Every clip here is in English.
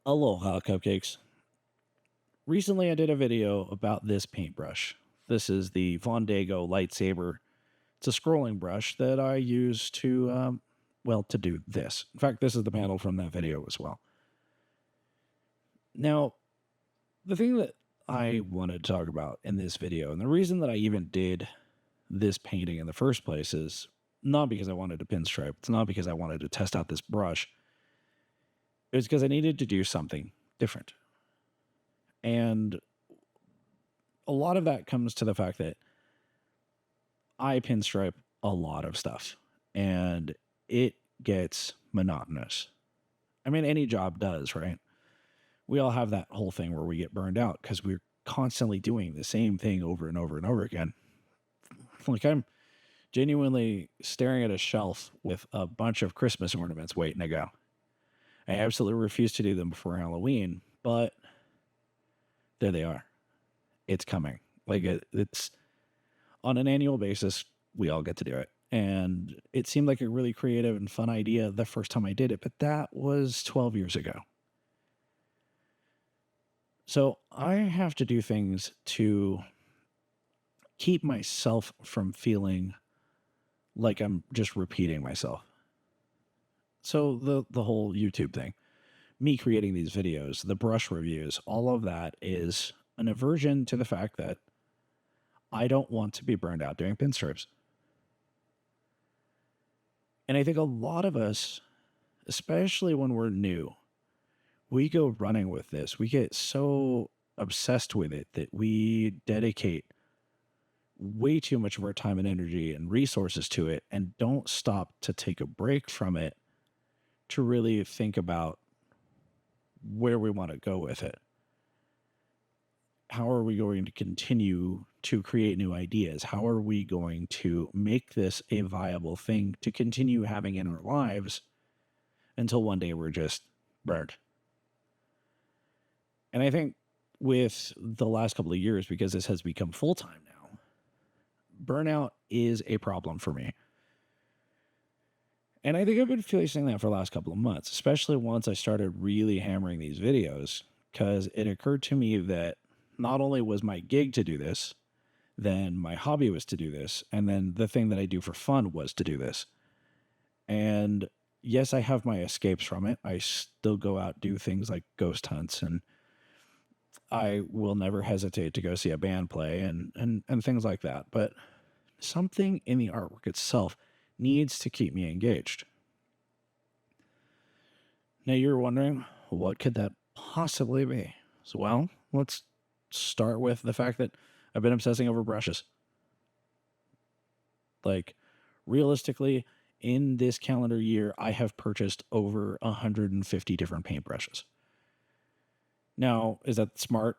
Aloha, cupcakes. Recently, I did a video about this paintbrush. This is the Vondago Lightsaber. It's a scrolling brush that I use to, to do this. In fact, this is the panel from that video as well. Now, the thing that I wanted to talk about in this video, and the reason that I even did this painting in the first place, is not because I wanted to pinstripe. It's not because I wanted to test out this brush. It was because I needed to do something different. And a lot of that comes to the fact that I pinstripe a lot of stuff and it gets monotonous. I mean, any job does, right? We all have that whole thing where we get burned out because we're constantly doing the same thing over and over and over again. Like, I'm genuinely staring at a shelf with a bunch of Christmas ornaments waiting to go. I absolutely refuse to do them before Halloween, but there they are. It's coming. Like, it's on an annual basis, we all get to do it. And it seemed like a really creative and fun idea the first time I did it, but that was 12 years ago. So I have to do things to keep myself from feeling like I'm just repeating myself. So the whole YouTube thing, me creating these videos, the brush reviews, all of that is an aversion to the fact that I don't want to be burned out doing pinstripes. And I think a lot of us, especially when we're new, we go running with this. We get so obsessed with it that we dedicate way too much of our time and energy and resources to it and don't stop to take a break from it to really think about where we want to go with it. How are we going to continue to create new ideas? How are we going to make this a viable thing to continue having in our lives until one day we're just burned? And I think with the last couple of years, because this has become full-time now, burnout is a problem for me. And I think I've been facing that for the last couple of months, especially once I started really hammering these videos, because it occurred to me that not only was my gig to do this, then my hobby was to do this, and then the thing that I do for fun was to do this. And yes, I have my escapes from it. I still go out, do things like ghost hunts, and I will never hesitate to go see a band play and things like that. But something in the artwork itself needs to keep me engaged. Now you're wondering, what could that possibly be? So, well, let's start with the fact that I've been obsessing over brushes. Like, realistically, in this calendar year, I have purchased over 150 different paintbrushes. Now, is that smart?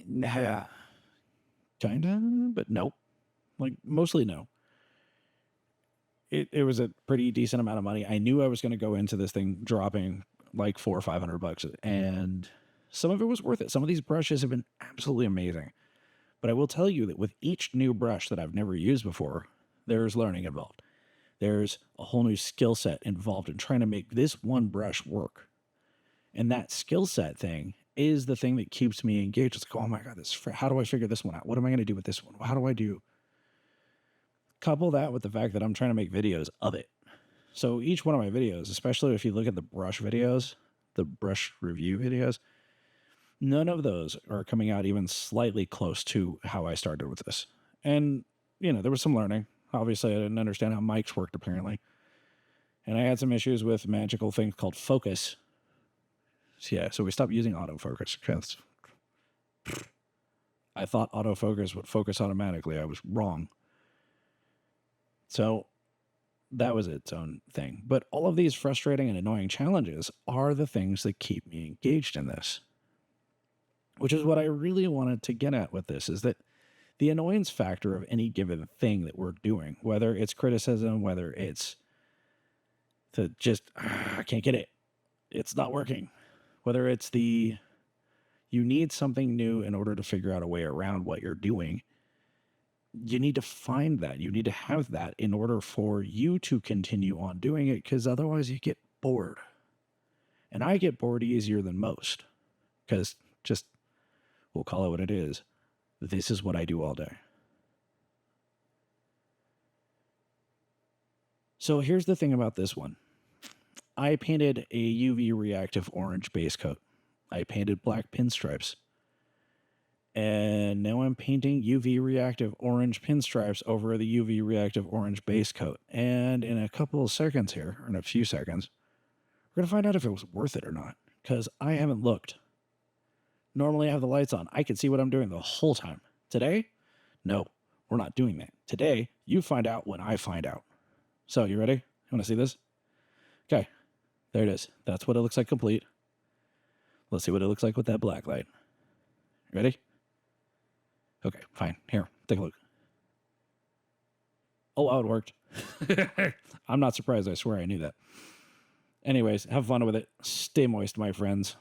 Nah, kinda, but no. Like, mostly no. It was a pretty decent amount of money. I knew I was going to go into this thing dropping like $400 or $500, and some of it was worth it. Some of these brushes have been absolutely amazing. But I will tell you that with each new brush that I've never used before, there's learning involved. There's a whole new skill set involved in trying to make this one brush work. And that skill set thing is the thing that keeps me engaged. It's like, oh my God, how do I figure this one out? What am I going to do with this one? How do I do? Couple that with the fact that I'm trying to make videos of it. So each one of my videos, especially if you look at the brush videos, the brush review videos, none of those are coming out even slightly close to how I started with this. And, there was some learning. Obviously, I didn't understand how mics worked, apparently. And I had some issues with magical things called focus. So we stopped using autofocus because I thought autofocus would focus automatically. I was wrong. So that was its own thing. But all of these frustrating and annoying challenges are the things that keep me engaged in this. Which is what I really wanted to get at with this, is that the annoyance factor of any given thing that we're doing, whether it's criticism, whether it's I can't get it, it's not working, whether it's you need something new in order to figure out a way around what you're doing, you need to find that. You need to have that in order for you to continue on doing it, because otherwise you get bored. And I get bored easier than most. because just, we'll call it what it is. This is what I do all day. So here's the thing about this one. I painted a UV reactive orange base coat. I painted black pinstripes. And now I'm painting UV reactive orange pinstripes over the UV reactive orange base coat. And in a couple of seconds here, or in a few seconds, we're going to find out if it was worth it or not. Because I haven't looked. Normally I have the lights on. I can see what I'm doing the whole time. Today, no, we're not doing that. Today, you find out when I find out. So, you ready? You want to see this? Okay, there it is. That's what it looks like complete. Let's see what it looks like with that black light. Ready? Okay, fine. Here, take a look. Oh, wow, it worked. I'm not surprised. I swear I knew that. Anyways, have fun with it. Stay moist, my friends.